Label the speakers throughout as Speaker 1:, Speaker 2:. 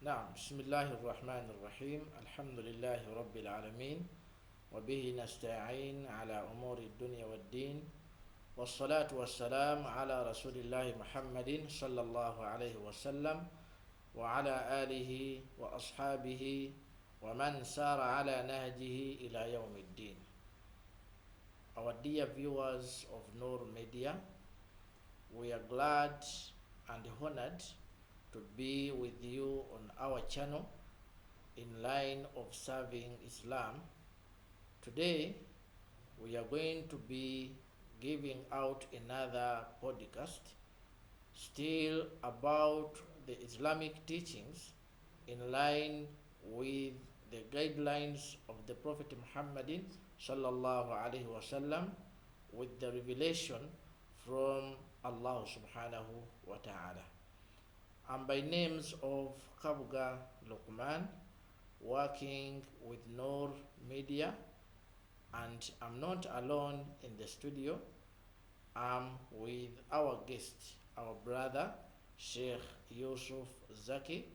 Speaker 1: نعم، بسم الله الرحمن الرحيم. الحمد لله رب العالمين، وبه نستعين على أمور الدنيا والدين، والصلاة والسلام على رسول الله محمد صلى الله عليه وسلم وعلى آله وأصحابه ومن سار على نهجه إلى يوم الدين. Our dear viewers of Noor Media, we are glad and honored to be with you on our channel in line of serving Islam. Today we are going to be giving out another podcast still about the Islamic teachings in line with the guidelines of the Prophet Muhammadin sallallahu alaihi wasallam, with the revelation from Allah subhanahu wa ta'ala. I'm by names of Kabuga Lokman, working with Noor Media, and I'm not alone in the studio. I'm with our guest, our brother, Sheikh Yusuf Zaki.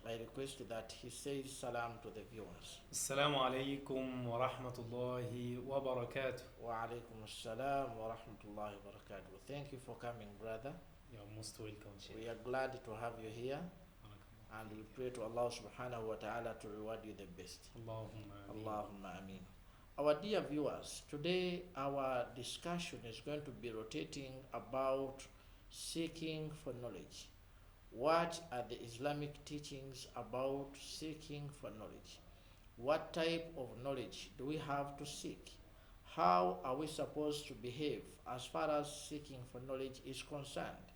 Speaker 1: I request that he says salam to the viewers.
Speaker 2: Assalamu alaikum wa rahmatullahi wa barakatuh.
Speaker 1: Wa alaikum assalam wa rahmatullahi wa barakatuh. Thank you for coming, brother.
Speaker 2: You're most welcome, Sheikh.
Speaker 1: We are glad to have you here, and we pray to Allah subhanahu wa ta'ala to reward you the best.
Speaker 2: Allahumma ameen.
Speaker 1: Allahumma ameen. Our dear viewers, today our discussion is going to be rotating about seeking for knowledge. What are the Islamic teachings about seeking for knowledge? What type of knowledge do we have to seek? How are we supposed to behave as far as seeking for knowledge is concerned?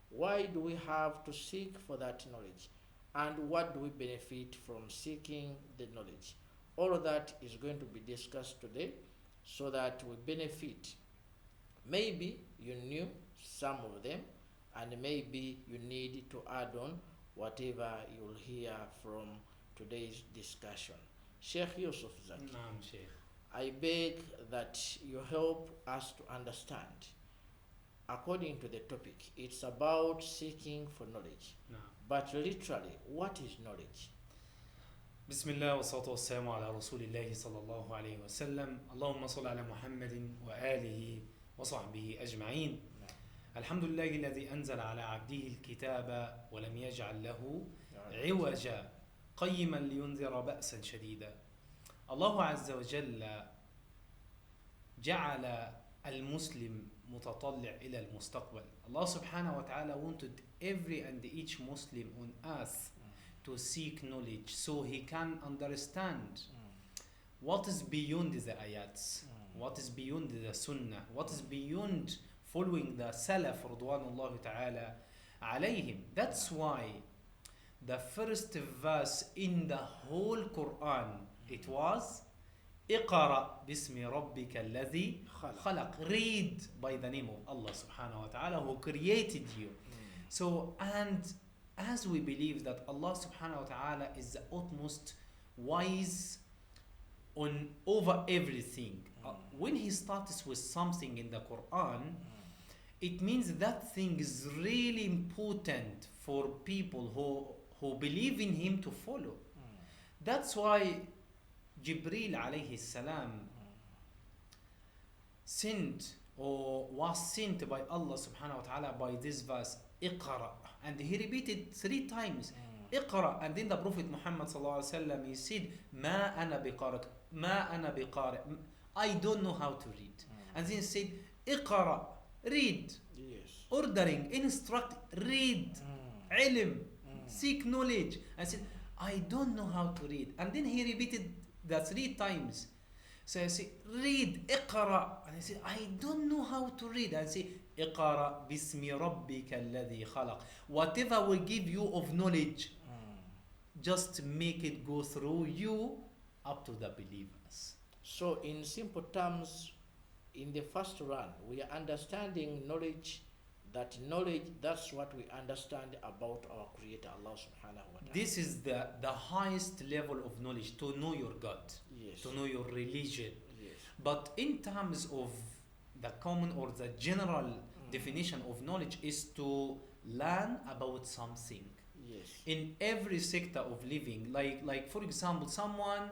Speaker 1: Why do we have to seek for that knowledge? And what do we benefit from seeking the knowledge? All of that is going to be discussed today so that we benefit. Maybe you knew some of them, and maybe you need to add on whatever you'll hear from today's discussion. Sheikh Yusuf Zaki,
Speaker 2: Naam, Sheikh.
Speaker 1: I beg that you help us to understand. According to the topic, it's about seeking for knowledge.
Speaker 2: Naam.
Speaker 1: But literally, what is knowledge?
Speaker 2: Bismillah wa salatu wa salamu ala rasulillahi sallallahu alayhi wa sallam. Allahumma salli ala Muhammadin wa alihi wa sahbihi ajma'in. الحمد لله الذي أنزل على عبده الكتاب ولم يجعل له عوجا قيما لينذر بأسا شديدا. الله عز وجل جعل المسلم متطلع إلى المستقبل. Allah subhanahu wa ta'ala wanted every and each Muslim on earth to seek knowledge so he can understand what is beyond the ayats, what is beyond the sunnah, what is beyond following the salaf radwanullah ta'ala alayhim. That's why the first verse in the whole Quran, it was اقرأ باسم ربك الذي خلق. Read by the name of Allah subhanahu wa ta'ala who created you. So, and as we believe that Allah subhanahu wa ta'ala is the utmost wise on over everything, when he starts with something in the Quran, it means that thing is really important for people who believe in him to follow. That's why Jibreel alayhi salam sent or was sent by Allah subhanahu wa ta'ala by this verse, Iqra, and he repeated 3 times, Iqra, and then the Prophet Muhammad sallallahu alayhi wa sallam, he said, Ma ana biqari, Ma ana biqari, I don't know how to read. And then he said, Iqra, read.
Speaker 1: Yes.
Speaker 2: Ordering, instruct, read, ilm, seek knowledge. I said, I don't know how to read. And then he repeated that 3 times. So I say, read, iqra. And I said, I don't know how to read. I say, iqra bismi rabbika alladhi khalaq. Whatever will give you of knowledge, just make it go through you up to the believers.
Speaker 1: So, in simple terms, in the first run, we are understanding knowledge. That knowledge, that's what we understand about our Creator, Allah subhanahu wa ta'ala.
Speaker 2: This is the highest level of knowledge, to know your God,
Speaker 1: Yes.
Speaker 2: to know your religion.
Speaker 1: Yes.
Speaker 2: But in terms of the common or the general definition of knowledge is to learn about something.
Speaker 1: Yes.
Speaker 2: in every sector of living. Like for example, someone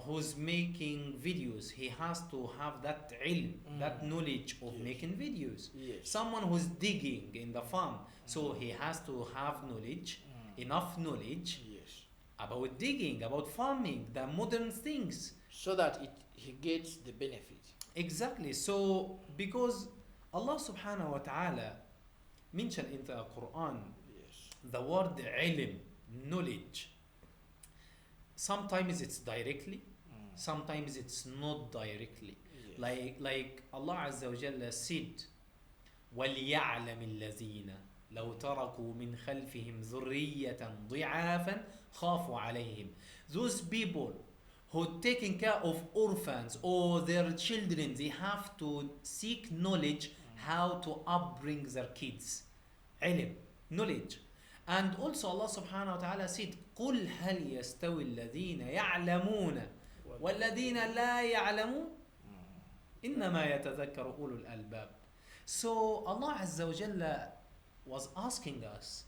Speaker 2: who's making videos, he has to have that ilm, that knowledge of
Speaker 1: Yes.
Speaker 2: making videos.
Speaker 1: Yes.
Speaker 2: Someone who's digging in the farm, so he has to have knowledge, enough knowledge
Speaker 1: Yes.
Speaker 2: about digging, about farming, the modern things.
Speaker 1: So that he gets the benefit.
Speaker 2: Exactly. So because Allah subhanahu wa ta'ala mentioned in the Quran
Speaker 1: Yes.
Speaker 2: the word ilm, knowledge. Sometimes it's directly, sometimes it's not directly.
Speaker 1: Yes.
Speaker 2: Like Allah Azza wa Jalla said, وَلْيَعْلَمِ الَّذِينَ لَوْ تَرَكُوا مِنْ خَلْفِهِمْ ذُرِّيَّةً ضِعَافًا خَافُوا عَلَيْهِمْ. Those people who taking care of orphans or their children, they have to seek knowledge how to upbring their kids. Ilm, knowledge. And also Allah subhanahu wa ta'ala said, قُلْ هَلْ يَسْتَوِي الَّذِينَ يَعْلَمُونَ وَالَّذِينَ لَا يَعْلَمُونَ إِنَّمَا يَتَذَكَّرُ أُولُو الْأَلْبَابِ. So Allah Azza wa Jalla was asking us,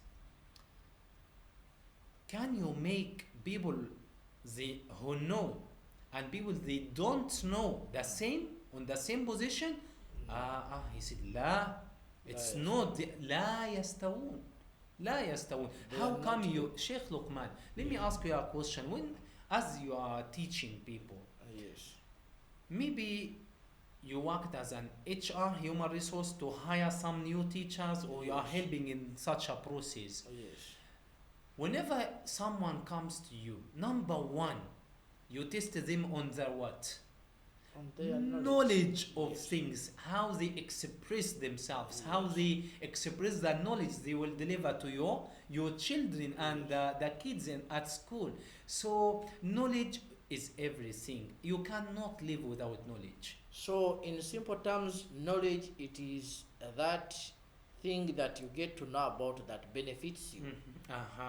Speaker 2: can you make people who know and people they don't know the same on the same position? He said, لا, it's
Speaker 1: لا
Speaker 2: not. لا يستوون. لا يستوون.
Speaker 1: They
Speaker 2: How
Speaker 1: are
Speaker 2: come
Speaker 1: not
Speaker 2: you, Sheikh Luqman? Let me ask you a question. When, as you are teaching people,
Speaker 1: Yes.
Speaker 2: maybe you worked as an HR, human resource, to hire some new teachers, or you are
Speaker 1: Yes.
Speaker 2: helping in such a process.
Speaker 1: Yes.
Speaker 2: Whenever someone comes to you, number one, you test them on their what?
Speaker 1: On their
Speaker 2: Knowledge of
Speaker 1: Yes.
Speaker 2: things, how they express themselves, how
Speaker 1: Yes.
Speaker 2: they express the knowledge they will deliver to your children and the kids at school. So knowledge is everything. You cannot live without knowledge.
Speaker 1: So, in simple terms, knowledge, it is that thing that you get to know about that benefits you.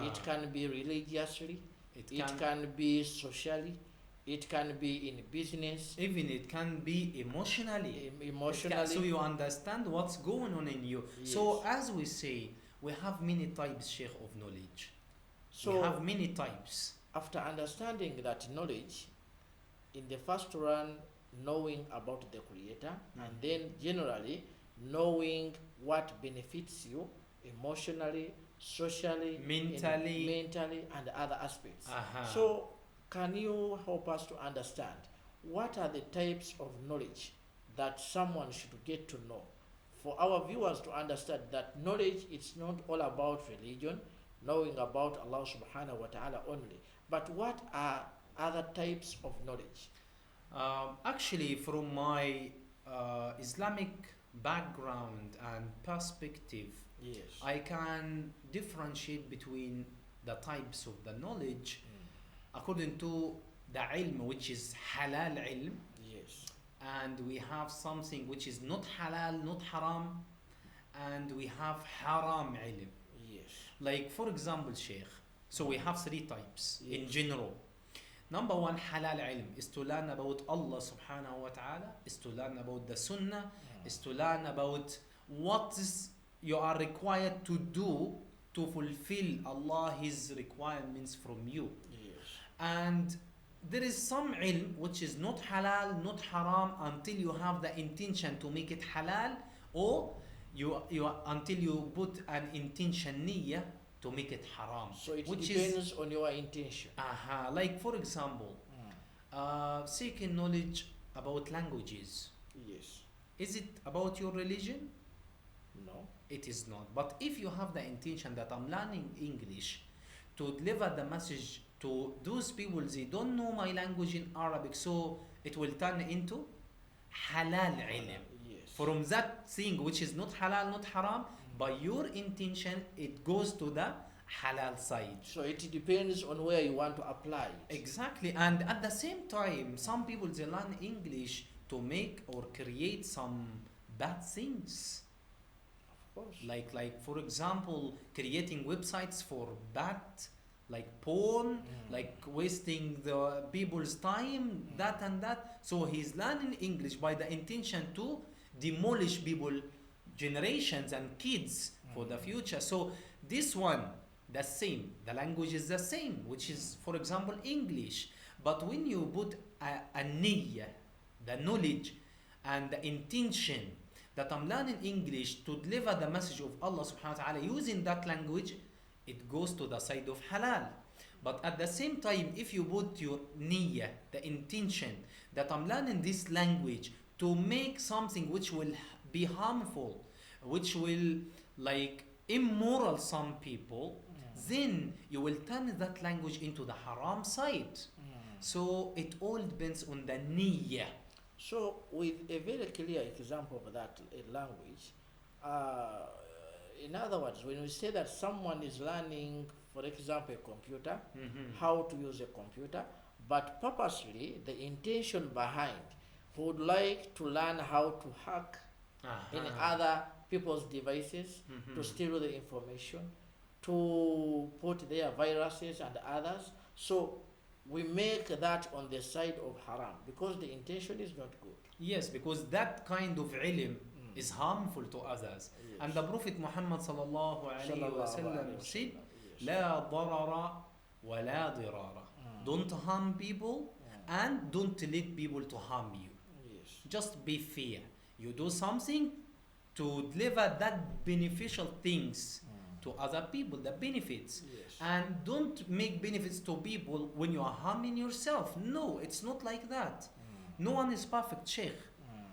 Speaker 1: It can be religiously,
Speaker 2: It
Speaker 1: it can be socially, it can be in business,
Speaker 2: even it can be emotionally.
Speaker 1: emotionally.
Speaker 2: So you understand what's going on in you.
Speaker 1: Yes.
Speaker 2: So as we say, we have many types, Sheikh, of knowledge. We
Speaker 1: So,
Speaker 2: have many types.
Speaker 1: after understanding that knowledge, in the first run, knowing about the Creator, and then generally knowing what benefits you emotionally, socially, mentally, and other aspects. So, can you help us to understand what are the types of knowledge that someone should get to know? For our viewers to understand that knowledge is not all about religion, knowing about Allah subhanahu wa ta'ala only, but what are other types of knowledge?
Speaker 2: Actually, from my Islamic background and perspective,
Speaker 1: Yes.
Speaker 2: I can differentiate between the types of the knowledge according to the ilm, which is halal ilm,
Speaker 1: Yes.
Speaker 2: and we have something which is not halal, not haram, and we have haram ilm.
Speaker 1: Yes.
Speaker 2: Like for example, Sheikh, so we have three types in
Speaker 1: Yes.
Speaker 2: general. Number one, halal ilm is to learn about Allah subhanahu wa ta'ala, is to learn about the sunnah, is to learn about what is you are required to do to fulfill Allah His requirements from you.
Speaker 1: Yes.
Speaker 2: And there is some ilm which is not halal, not haram until you have the intention to make it halal, or you until you put an intention niyyah to make it haram.
Speaker 1: So it
Speaker 2: which
Speaker 1: depends on your intention.
Speaker 2: like for example, seeking knowledge about languages.
Speaker 1: Yes.
Speaker 2: Is it about your religion?
Speaker 1: No.
Speaker 2: It is not. But if you have the intention that I'm learning English to deliver the message to those people, they don't know my language in Arabic, so it will turn into halal ilm.
Speaker 1: Yes.
Speaker 2: From that thing which is not halal, not haram, by your intention, it goes to the halal side.
Speaker 1: So it depends on where you want to apply it.
Speaker 2: Exactly. And at the same time, some people they learn English to make or create some bad things.
Speaker 1: Of course.
Speaker 2: Like for example, creating websites for bad, like porn, like wasting the people's time, that and that. So he's learning English by the intention to demolish people, generations and kids for the future. So this one, the same. The language is the same, which is, for example, English. But when you put a niyyah, the knowledge and the intention that I'm learning English to deliver the message of Allah subhanahu wa ta'ala using that language, it goes to the side of halal. But at the same time, if you put your niyyah, the intention that I'm learning this language to make something which will be harmful, which will like immoral some people, then you will turn that language into the haram side. So it all depends on the niyyah.
Speaker 1: So with a very clear example of that language, in other words, when we say that someone is learning, for example, a computer, how to use a computer, but purposely the intention behind would like to learn how to hack in other people's devices, to steal the information, to put their viruses and others. So we make that on the side of haram because the intention is not good.
Speaker 2: Yes, because that kind of ilm is harmful to others.
Speaker 1: Yes.
Speaker 2: And the Prophet Muhammad sallallahu alayhi wa sallam said,
Speaker 1: Yes.
Speaker 2: لا ضرر ولا ضرار. Don't harm people and don't let people to harm you.
Speaker 1: Yes.
Speaker 2: Just be fair. You do something to deliver that beneficial things to other people, the benefits.
Speaker 1: Yes.
Speaker 2: And don't make benefits to people when you are harming yourself. No, it's not like that. No one is perfect, Sheikh.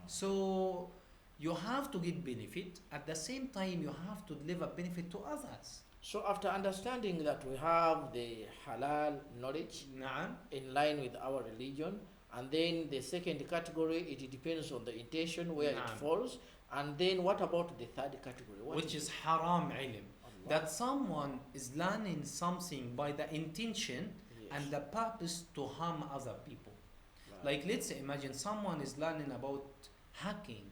Speaker 2: So you have to get benefit. At the same time, you have to deliver benefit to others.
Speaker 1: So after understanding that we have the halal knowledge
Speaker 2: Naam.
Speaker 1: in line with our religion, and then the second category, it depends on the intention where it
Speaker 2: Naam.
Speaker 1: falls, and then what about the third category? What
Speaker 2: Which is haram ilm.
Speaker 1: Allah?
Speaker 2: That someone is learning something by the intention
Speaker 1: Yes.
Speaker 2: and the purpose to harm other people.
Speaker 1: Right.
Speaker 2: Like let's say, imagine someone is learning about hacking.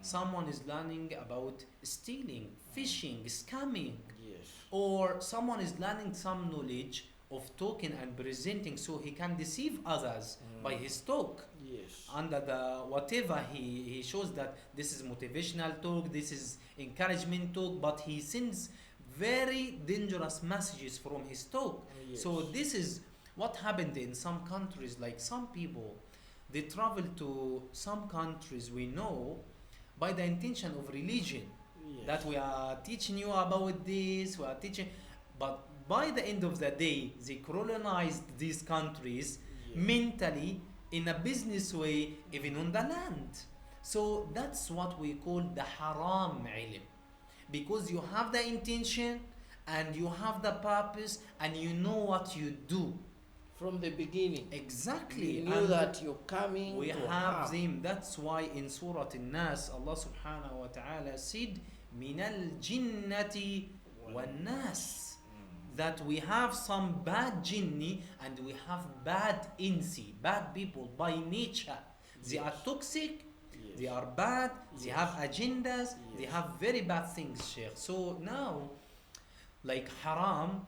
Speaker 2: Someone is learning about stealing, fishing, scamming.
Speaker 1: Yes.
Speaker 2: Or someone is learning some knowledge of talking and presenting so he can deceive others by his talk.
Speaker 1: Yes.
Speaker 2: Under the whatever he shows that this is motivational talk, this is encouragement talk, but he sends very dangerous messages from his talk.
Speaker 1: Yes.
Speaker 2: So this is what happened in some countries. Like some people, they travel to some countries we know by the intention of religion,
Speaker 1: Yes.
Speaker 2: that we are teaching you about this, we are teaching, but by the end of the day, they colonized these countries
Speaker 1: Yes.
Speaker 2: mentally in a business way, even on the land. So that's what we call the haram ilm, because you have the intention and you have the purpose and you know what you do.
Speaker 1: From the beginning,
Speaker 2: Exactly.
Speaker 1: you knew
Speaker 2: And
Speaker 1: that you're coming
Speaker 2: we
Speaker 1: to
Speaker 2: have
Speaker 1: harm.
Speaker 2: them. That's why in Surah An-Nas, Allah subhanahu wa ta'ala said, مِنَ الْجِنَّةِ وَالنَّاسِ. That we have some bad jinni and we have bad insi, bad people by nature. They are
Speaker 1: Yes.
Speaker 2: toxic,
Speaker 1: Yes.
Speaker 2: they are bad, they
Speaker 1: Yes.
Speaker 2: have agendas, they
Speaker 1: Yes.
Speaker 2: have very bad things, Sheikh. So now, like haram,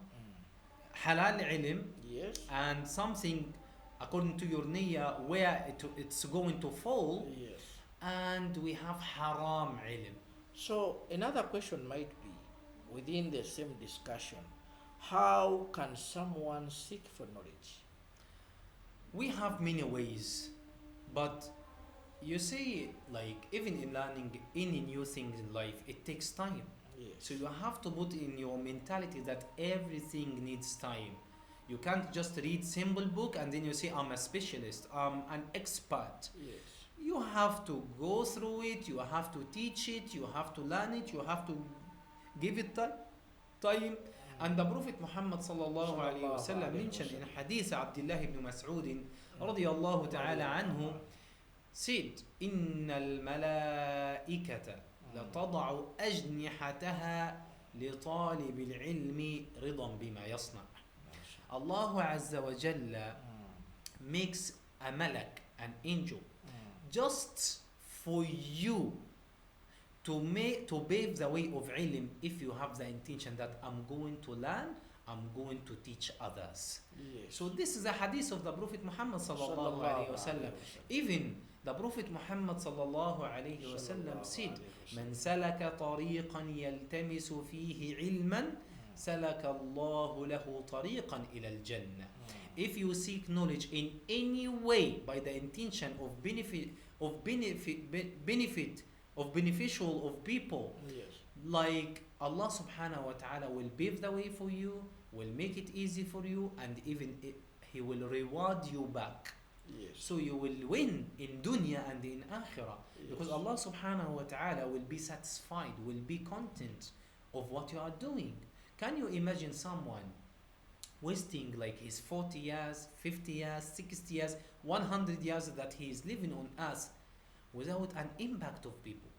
Speaker 2: halal ilm,
Speaker 1: Yes.
Speaker 2: and something according to your niyyah where it's going to fall,
Speaker 1: Yes.
Speaker 2: and we have haram ilm.
Speaker 1: So another question might be within the same discussion: how can someone seek for knowledge?
Speaker 2: We have many ways, but you see, like even in learning any new things in life, it takes time.
Speaker 1: Yes.
Speaker 2: So you have to put in your mentality that everything needs time. You can't just read simple book and then you say I'm a specialist, I'm an expert.
Speaker 1: Yes.
Speaker 2: You have to go through it, you have to teach it, you have to learn it, you have to give it time. And the Prophet Muhammad sallallahu alayhi wa sallam mentioned in hadith Abdullah ibn Mas'ud radiyallahu ta'ala anhu said, إن الملائكة لتضع أجنحتها لطالب العلم رضا بما يصنع. Allah Azza wa Jalla makes a malak, an angel, just for you to pave the way of ilm. If you have the intention that I'm going to learn, I'm going to teach others.
Speaker 1: Yes.
Speaker 2: So this is a hadith of the Prophet Muhammad sallallahu alaihi wasallam. Even the Prophet Muhammad sallallahu alaihi wasallam said, "Man salaka tariqan yaltamisu fihi ilman, سلك الله له طريقا إلى الجنة. If you seek knowledge in any way by the intention of beneficial of people,
Speaker 1: Yes.
Speaker 2: like Allah subhanahu wa ta'ala will pave the way for you, will make it easy for you, and even He will reward you back.
Speaker 1: Yes.
Speaker 2: So you will win in dunya and in akhirah.
Speaker 1: Yes.
Speaker 2: Because Allah subhanahu wa ta'ala will be satisfied, will be content of what you are doing. Can you imagine someone wasting like his 40 years, 50 years, 60 years, 100 years that he is living on earth without an impact of people?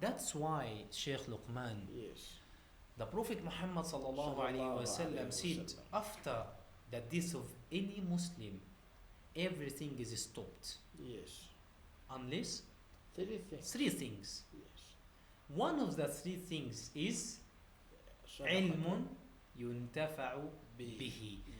Speaker 2: That's why Sheikh Luqman,
Speaker 1: Yes.
Speaker 2: the Prophet Muhammad sallallahu alaihi wasallam said, after the death of any Muslim, everything is stopped
Speaker 1: Yes.
Speaker 2: unless
Speaker 1: Three things.
Speaker 2: three things.
Speaker 1: Yes.
Speaker 2: One of the three things is
Speaker 1: Sadaqah.
Speaker 2: علم ينتفع به.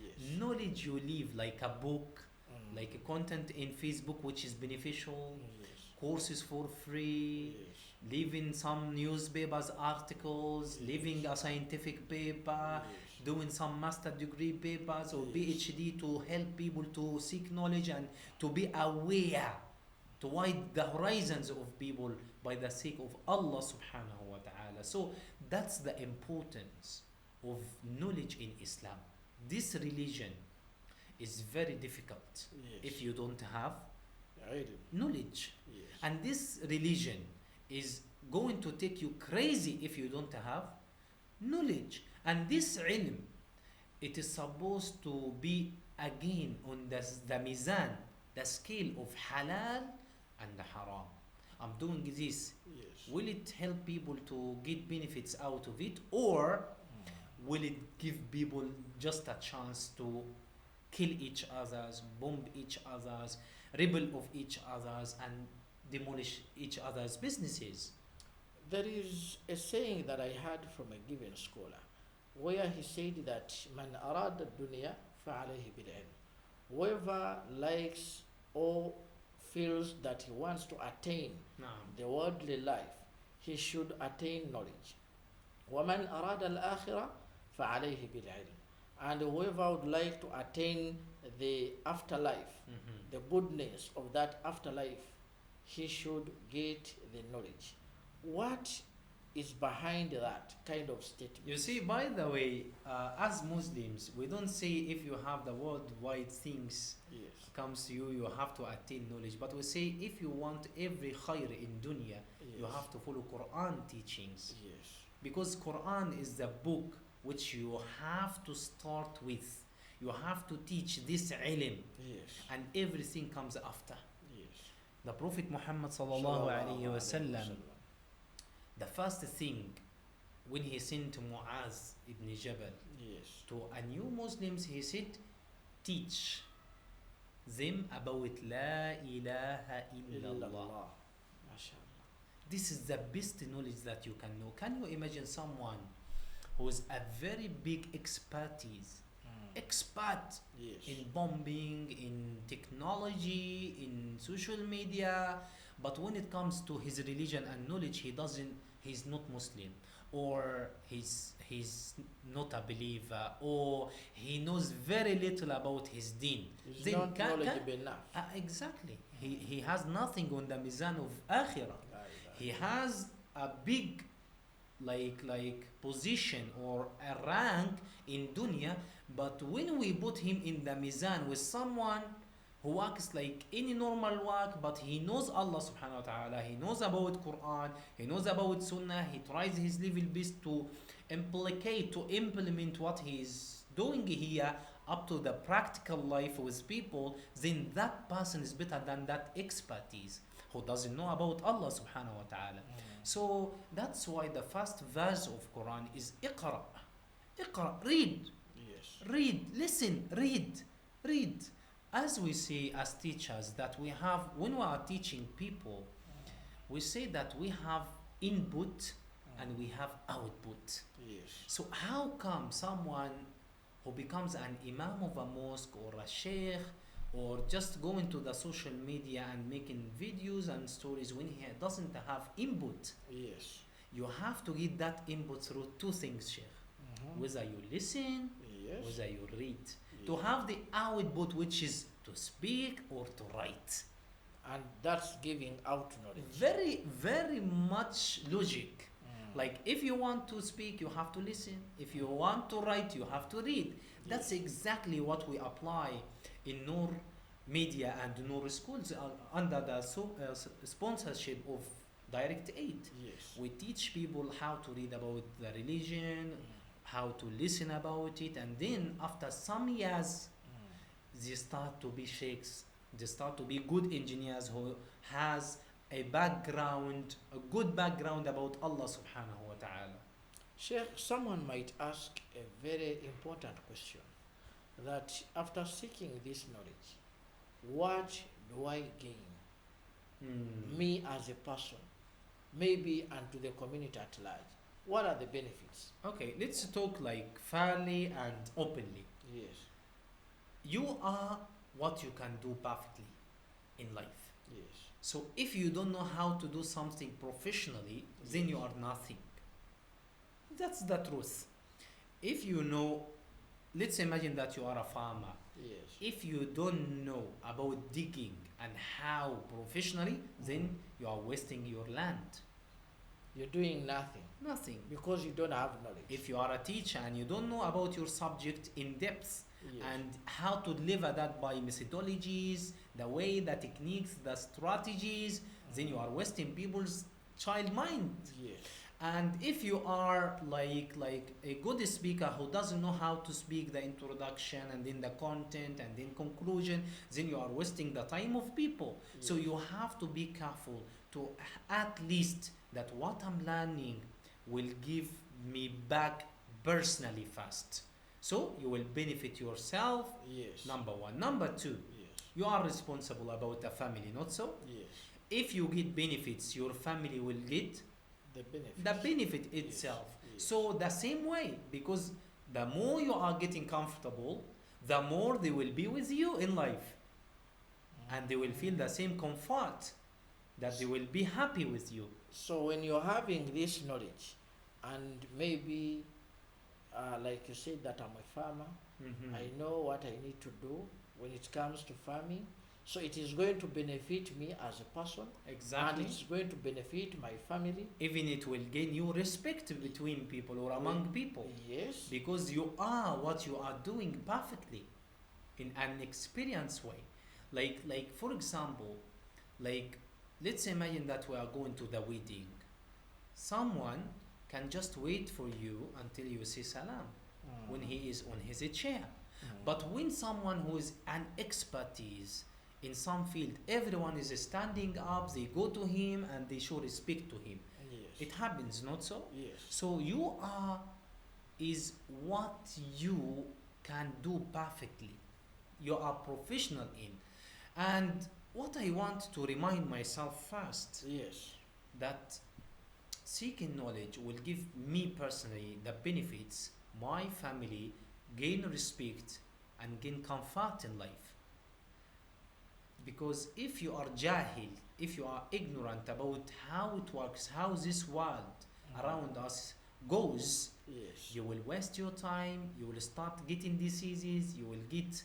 Speaker 1: Yes.
Speaker 2: Knowledge you live, like a book,
Speaker 1: Mm.
Speaker 2: like a content in Facebook which is beneficial,
Speaker 1: Yes.
Speaker 2: courses for free,
Speaker 1: Yes.
Speaker 2: leaving some newspapers articles, leaving a scientific paper,
Speaker 1: Yes.
Speaker 2: doing some master degree papers or
Speaker 1: Yes.
Speaker 2: PhD to help people to seek knowledge and to be aware, to widen the horizons of people by the sake of Allah subhanahu wa ta'ala. So that's the importance of knowledge in Islam. This religion is very difficult
Speaker 1: Yes.
Speaker 2: if you don't have
Speaker 1: Ilm.
Speaker 2: knowledge.
Speaker 1: Yes.
Speaker 2: And this religion is going to take you crazy if you don't have knowledge. And this ilm, it is supposed to be again on the mizan, the scale of halal and the haram. I'm doing this.
Speaker 1: Yes.
Speaker 2: Will it help people to get benefits out of it, or will it give people just a chance to kill each others, bomb each others, rebel of each others, and demolish each other's businesses?
Speaker 1: There is a saying that I heard from a given scholar where he said that man arada dunya fa'alayhi bil ilm. Whoever likes or feels that he wants to attain the worldly life, he should attain knowledge. وَمَنْ أَرَادَ الْآخِرَةَ فَعَلَيْهِ بِالْعِلْمِ. And whoever would like to attain the afterlife, the goodness of that afterlife, he should get the knowledge. What is behind that kind of statement?
Speaker 2: You see, by the way, as Muslims, we don't say if you have the worldwide things
Speaker 1: Yes.
Speaker 2: comes to you, you have to attain knowledge. But we say if you want every khair in dunya, you have to follow Quran teachings.
Speaker 1: Yes.
Speaker 2: Because Quran is the book which you have to start with. You have to teach this ilm,
Speaker 1: Yes.
Speaker 2: and everything comes after.
Speaker 1: Yes.
Speaker 2: The Prophet Muhammad sallallahu alaihi wasallam, the first thing when he sent Mu'az ibn Jabal
Speaker 1: Yes.
Speaker 2: to a new Muslims, he said, teach them about La ilaha illallah.
Speaker 1: MashaAllah.
Speaker 2: This is the best knowledge that you can know. Can you imagine someone who is a very big expert
Speaker 1: Yes.
Speaker 2: in bombing, in technology, in social media, but when it comes to his religion and knowledge, he's not Muslim, or he's not a believer, or he knows very little about his deen.
Speaker 1: He's
Speaker 2: Then
Speaker 1: not knowledgeable enough.
Speaker 2: Exactly. He has nothing on the mizan of akhirah. He has a big like position or a rank in dunya, but when we put him in the mizan with someone who works like any normal work, but he knows Allah subhanahu wa ta'ala, he knows about Quran, he knows about Sunnah, he tries his level best to implement what he is doing here up to the practical life with people, then that person is better than that expertise who doesn't know about Allah subhanahu wa ta'ala. So that's why the first verse of Quran is Iqra. Iqra, read,
Speaker 1: Yes.
Speaker 2: read, listen, read. As we say as teachers that we have, when we are teaching people, we say that we have input and we have output.
Speaker 1: Yes.
Speaker 2: So how come someone who becomes an imam of a mosque or a sheikh or just going to the social media and making videos and stories when he doesn't have input?
Speaker 1: Yes.
Speaker 2: You have to get that input through two things, sheikh. whether you listen,
Speaker 1: Yes.
Speaker 2: whether you read,
Speaker 1: Yes.
Speaker 2: to have the output, which is to speak or to write.
Speaker 1: And that's giving out knowledge.
Speaker 2: Very, very much logic.
Speaker 1: Mm.
Speaker 2: Like if you want to speak, you have to listen. If you want to write, you have to read. That's exactly what we apply in Noor Media and Noor Schools under the sponsorship of Direct Aid.
Speaker 1: Yes.
Speaker 2: We teach people how to read about the religion, how to listen about it, and then after some years, they start to be sheikhs. They start to be good engineers who has a background, a good background about Allah subhanahu wa ta'ala.
Speaker 1: Sheikh, someone might ask a very important question, that after seeking this knowledge, what do I gain? Me as a person, maybe, and to the community at large. What are the benefits?
Speaker 2: Okay, let's talk like fairly and openly.
Speaker 1: Yes.
Speaker 2: You are what you can do perfectly in life.
Speaker 1: Yes.
Speaker 2: So if you don't know how to do something professionally, then you are nothing. That's the truth. If you know, let's imagine that you are a farmer.
Speaker 1: Yes.
Speaker 2: If you don't know about digging and how professionally, then you are wasting your land.
Speaker 1: You're doing nothing
Speaker 2: Nothing.
Speaker 1: because you don't have knowledge.
Speaker 2: If you are a teacher and you don't know about your subject in depth,
Speaker 1: Yes.
Speaker 2: and how to deliver that by methodologies, the way, the techniques, the strategies, then you are wasting people's child mind.
Speaker 1: Yes.
Speaker 2: And if you are like a good speaker who doesn't know how to speak the introduction and then the content and then conclusion, then you are wasting the time of people. So
Speaker 1: Yes.
Speaker 2: you have to be careful to at least that what I'm learning will give me back personally fast. So you will benefit yourself,
Speaker 1: Yes.
Speaker 2: number one. Number two,
Speaker 1: Yes.
Speaker 2: you are responsible about the family, not so?
Speaker 1: Yes.
Speaker 2: If you get benefits, your family will get
Speaker 1: The benefits.
Speaker 2: the benefit
Speaker 1: Yes.
Speaker 2: itself.
Speaker 1: Yes.
Speaker 2: So the same way, because the more you are getting comfortable, the more they will be with you in life. And they will feel the same comfort, that they will be happy with you.
Speaker 1: So when you're having this knowledge, and maybe, like you said, that I'm a farmer,
Speaker 2: Mhm.
Speaker 1: I know what I need to do when it comes to farming. So it is going to benefit me as a person,
Speaker 2: Exactly.
Speaker 1: and it's going to benefit my family.
Speaker 2: Even it will gain you respect between people or among people.
Speaker 1: Yes.
Speaker 2: Because you are what you are doing perfectly in an experienced way. Like for example, like let's imagine that we are going to the wedding. Someone can just wait for you until you say salam when he is on his chair. But when someone who is an expertise in some field, everyone is standing up, they go to him and they show respect to him.
Speaker 1: Yes.
Speaker 2: It happens, not so?
Speaker 1: Yes.
Speaker 2: So you are is what you can do perfectly. You are professional in. And what I want to remind myself first,
Speaker 1: Yes.
Speaker 2: that seeking knowledge will give me personally the benefits, my family gain respect and gain comfort in life. Because if you are jahil, if you are ignorant about how it works, how this world around us goes,
Speaker 1: Yes.
Speaker 2: you will waste your time, you will start getting diseases, you will get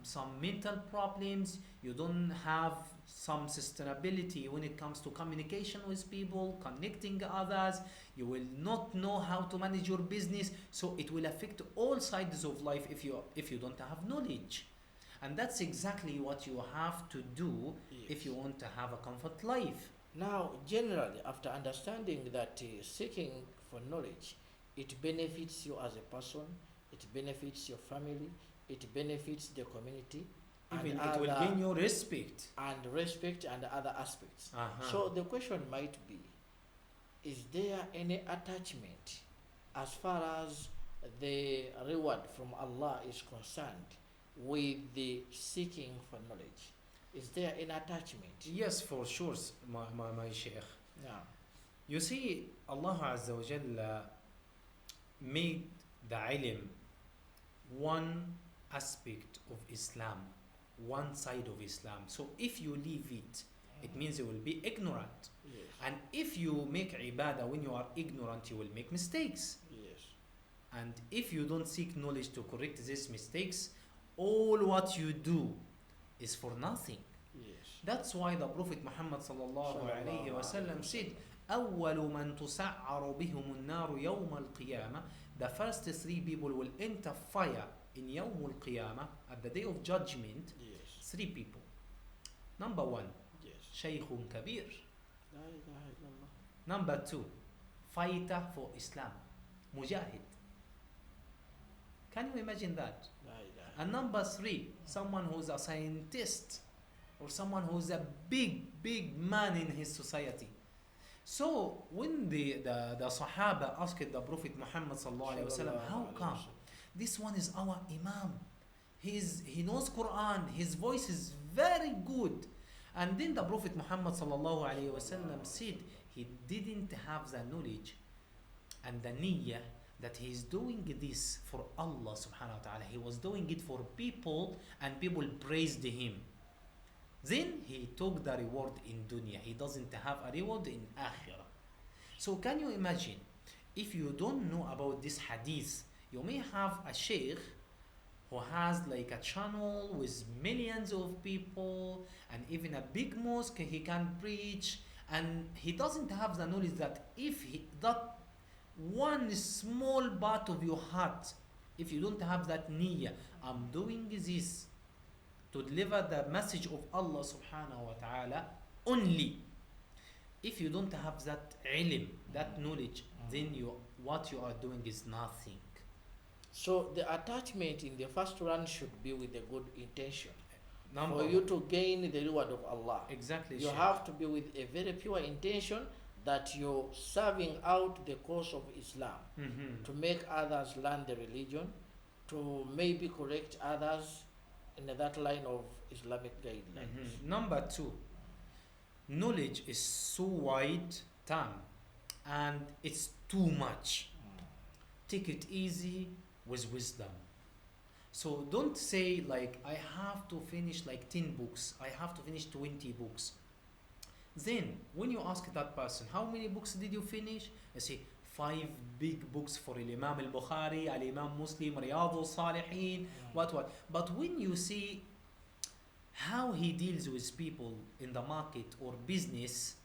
Speaker 2: some mental problems, you don't have some sustainability when it comes to communication with people, connecting others, you will not know how to manage your business, so it will affect all sides of life if you don't have knowledge. And that's exactly what you have to do
Speaker 1: Yes.
Speaker 2: if you want to have a comfort life.
Speaker 1: Now, generally, after understanding that seeking for knowledge, it benefits you as a person, it benefits your family, it benefits the community,
Speaker 2: Even
Speaker 1: and
Speaker 2: it will
Speaker 1: other-
Speaker 2: gain your respect.
Speaker 1: and respect and other aspects.
Speaker 2: Uh-huh.
Speaker 1: So the question might be, is there any attachment as far as the reward from Allah is concerned with the seeking for knowledge? Is there an attachment?
Speaker 2: Yes, for sure, my sheikh.
Speaker 1: Yeah.
Speaker 2: You see, Allah Azza wa Jalla made the ilm one aspect of Islam, one side of Islam. So if you leave it, it means you will be ignorant.
Speaker 1: Yes.
Speaker 2: And if you make ibadah when you are ignorant, you will make mistakes.
Speaker 1: Yes.
Speaker 2: And if you don't seek knowledge to correct these mistakes, all what you do is for nothing.
Speaker 1: Yes.
Speaker 2: That's why the Prophet Muhammad sallallahu alayhi wa sallam said, أول من تسعر بهم النار يوم القيامة, the first three people will enter fire in يوم القيامة, at the day of judgment.
Speaker 1: Yes.
Speaker 2: Three people. Number one,
Speaker 1: Yes.
Speaker 2: شيخ كبير.
Speaker 1: La ilaha illallah.
Speaker 2: Number two, fighter for Islam, mujahid. Can you imagine that?
Speaker 1: La ilaha.
Speaker 2: And number three, someone who's a scientist or someone who's a big man in his society. So when the Sahaba asked the Prophet Muhammad sallallahu alaihi wasallam, how come this one is our Imam? He knows Quran, his voice is very good. And then the Prophet Muhammad sallallahu alaihi wasallam said he didn't have the knowledge and the niyyah that he is doing this for Allah subhanahu wa ta'ala. He was doing it for people and people praised him. Then he took the reward in dunya. He doesn't have a reward in akhirah. So can you imagine, if you don't know about this hadith, you may have a sheikh who has like a channel with millions of people and even a big mosque he can preach, and he doesn't have the knowledge that that one small part of your heart, if you don't have that niyyah, I'm doing this to deliver the message of Allah subhanahu wa ta'ala only. If you don't have that ilm, that knowledge, then what you are doing is nothing.
Speaker 1: So the attachment in the first run should be with a good intention.
Speaker 2: Number
Speaker 1: For you to gain the reward of Allah.
Speaker 2: Exactly.
Speaker 1: You
Speaker 2: Sheikh.
Speaker 1: have to be with a very pure intention that you're serving out the cause of Islam, to make others learn the religion, to maybe correct others in that line of Islamic guidelines.
Speaker 2: Number two, knowledge is so wide term and it's too much. Take it easy with wisdom. So don't say like I have to finish like 10 books, I have to finish 20 books. Then when you ask that person, how many books did you finish? I say 5 big books for Imam al-Bukhari, Al-Imam Muslim, Riyadh al-Salihin, what. But when you see how he deals with people in the market or business,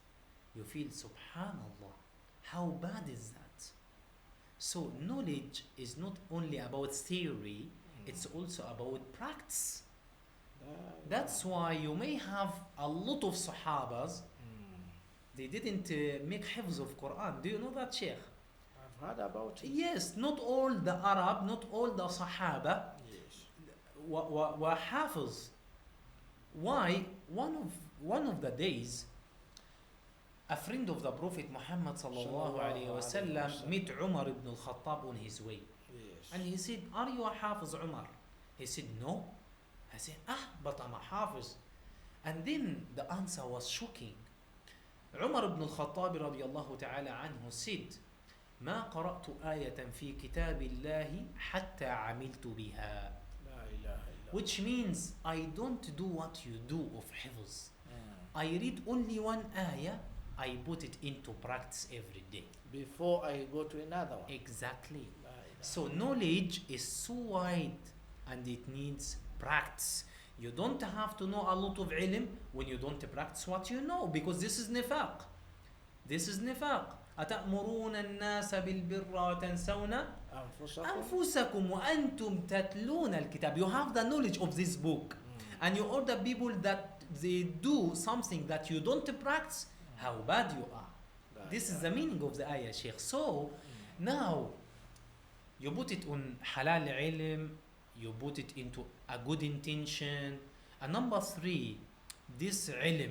Speaker 2: you feel subhanallah, how bad is that? So knowledge is not only about theory, it's also about practice. That's why you may have a lot of Sahabas, they didn't make hifz of Quran. Do you know that, Sheikh?
Speaker 1: I've heard about it.
Speaker 2: Yes, not all the Arab, not all the Sahaba
Speaker 1: Yes.
Speaker 2: were hafiz. Why? One of the days, a friend of the Prophet Muhammad sallallahu alaihi wasallam met Umar ibn al-Khattab on his way.
Speaker 1: Yes.
Speaker 2: And he said, are you a hafiz, Umar? He said, no. I said, but I'm a hafiz. And then the answer was shocking. Umar ibn al-Khattab radiyallahu ta'ala anhu said, ما قرأت آية في كتاب الله حتى عملت بها.
Speaker 1: La ilaha illallah.
Speaker 2: Which means I don't do what you do of hifz. I read only one ayah, I put it into practice every day.
Speaker 1: Before I go to another one.
Speaker 2: Exactly.
Speaker 1: La ilaha.
Speaker 2: So knowledge is so wide and it needs practice. You don't have to know a lot of ilm when you don't practice what you know, because this is nifaq. This is nifaq. أتأمرون الناس بالبر وتنسون أنفسكم وأنتم تتلون الكتاب. You have the knowledge of this book and you order people that they do something that you don't practice, how bad you are. This is the meaning of the ayah, Sheikh. So now you put it on halal ilm, you put it into a good intention. And number 3, this ilm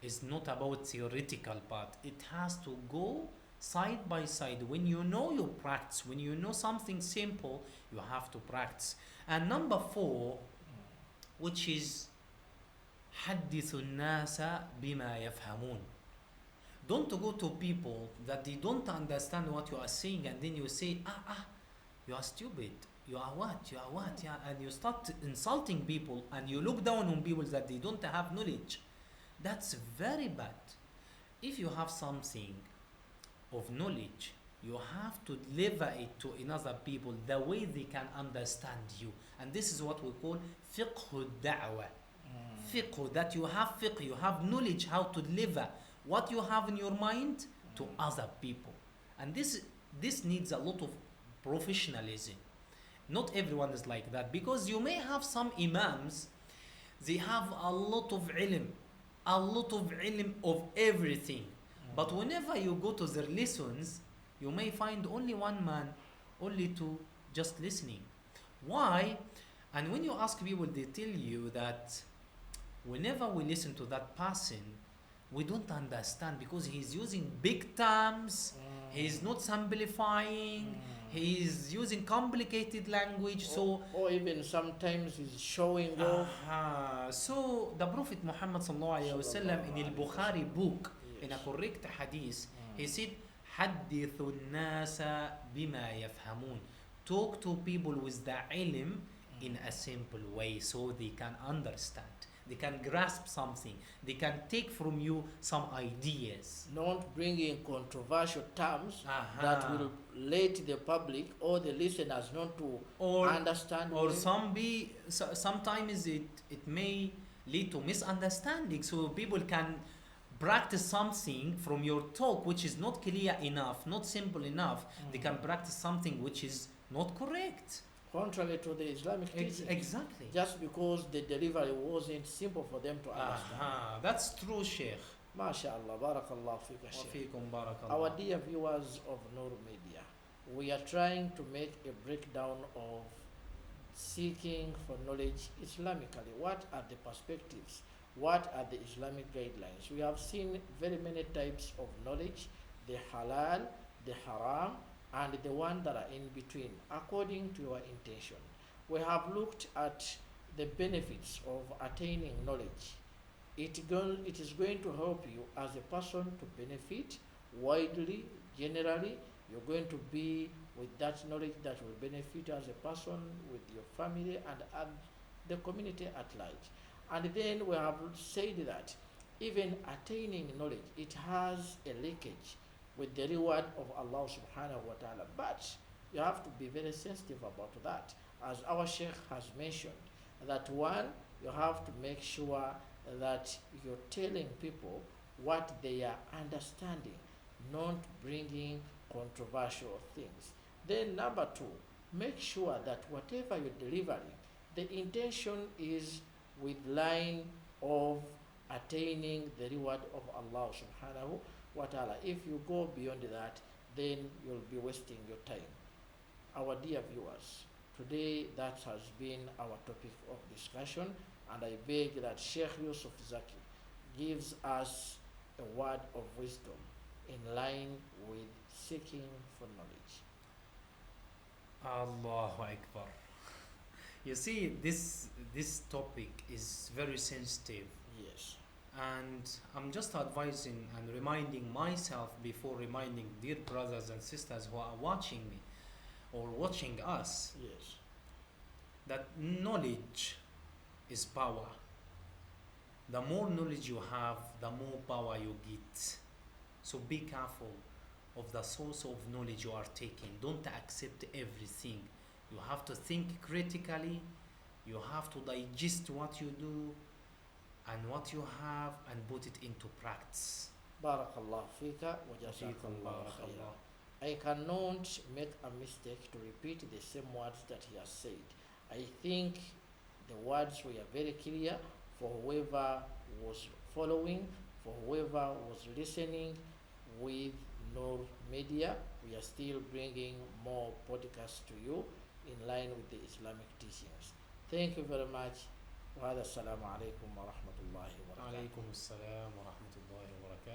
Speaker 2: is not about theoretical part. It has to go side by side. When you know, you practice. When you know something simple, you have to practice. And number 4, which is حدث الناس بما يفهمون. Don't go to people that they don't understand what you are saying and then you say, you are stupid. You are what? Yeah. And you start insulting people and you look down on people that they don't have knowledge. That's very bad. If you have something of knowledge, You have to deliver it to another people the way they can understand you. And this is what we call fiqh da'wah. Fiqh, that you have fiqh, you have knowledge how to deliver what you have in your mind to other people. And this needs a lot of professionalism. Not everyone is like that, because you may have some imams, they have a lot of ilm of everything. But whenever you go to their lessons, you may find only one man, only two, just listening. Why? And when you ask people, they tell you that whenever we listen to that person, we don't understand because he's using big terms, he's not simplifying, he's using complicated language.
Speaker 1: Or even sometimes he's showing off.
Speaker 2: So the Prophet Muhammad sallallahu alaihi wasallam in al-Bukhari book, in a correct hadith, he said, حدث الناس بما يفهمون. Talk to people with the ilm in a simple way so they can understand. They can grasp something. They can take from you some ideas.
Speaker 1: Not bringing controversial terms that will let the public or the listeners not to understand.
Speaker 2: Or sometimes it may lead to misunderstanding. So people can practice something from your talk which is not clear enough, not simple enough. They can practice something which is not correct.
Speaker 1: Contrary to the Islamic teaching.
Speaker 2: Exactly.
Speaker 1: Just because the delivery wasn't simple for them to understand.
Speaker 2: That's true, Sheikh.
Speaker 1: MashaAllah, barakallah fika, Sheikh.
Speaker 2: Barakallah.
Speaker 1: Our dear viewers of Nur Media, we are trying to make a breakdown of seeking for knowledge Islamically. What are the perspectives? What are the Islamic guidelines? We have seen very many types of knowledge, the halal, the haram, and the one that are in between, according to your intention. We have looked at the benefits of attaining knowledge. It is going to help you as a person to benefit widely, generally. You're going to be with that knowledge that will benefit you as a person, with your family, and the community at large. And then we have said that even attaining knowledge, it has a leakage with the reward of Allah subhanahu wa ta'ala. But you have to be very sensitive about that. As our Sheikh has mentioned, that one, you have to make sure that you're telling people what they are understanding, not bringing controversial things. Then number two, make sure that whatever you're delivering, the intention is with line of attaining the reward of Allah subhanahu wa ta'ala. If you go beyond that, then you'll be wasting your time. Our dear viewers, today that has been our topic of discussion, and I beg that Sheikh Yusuf Zaki gives us a word of wisdom in line with seeking for knowledge.
Speaker 2: Allahu Akbar. You see, this topic is very sensitive.
Speaker 1: Yes.
Speaker 2: And I'm just advising and reminding myself before reminding dear brothers and sisters who are watching me or watching us,
Speaker 1: Yes.
Speaker 2: that knowledge is power. The more knowledge you have, the more power you get. So be careful of the source of knowledge you are taking. Don't accept everything. You have to think critically. You have to digest what you do and what you have and put it into practice.
Speaker 1: Barakallah fika wa jazakallah khairan. I cannot make a mistake to repeat the same words that he has said. I think the words were very clear for whoever was following, for whoever was listening with Nur Media. We are still bringing more podcasts to you in line with the Islamic teachings. Thank you very much. وهذا السلام عليكم ورحمة الله وبركاته.
Speaker 2: عليكم السلام ورحمة الله وبركاته.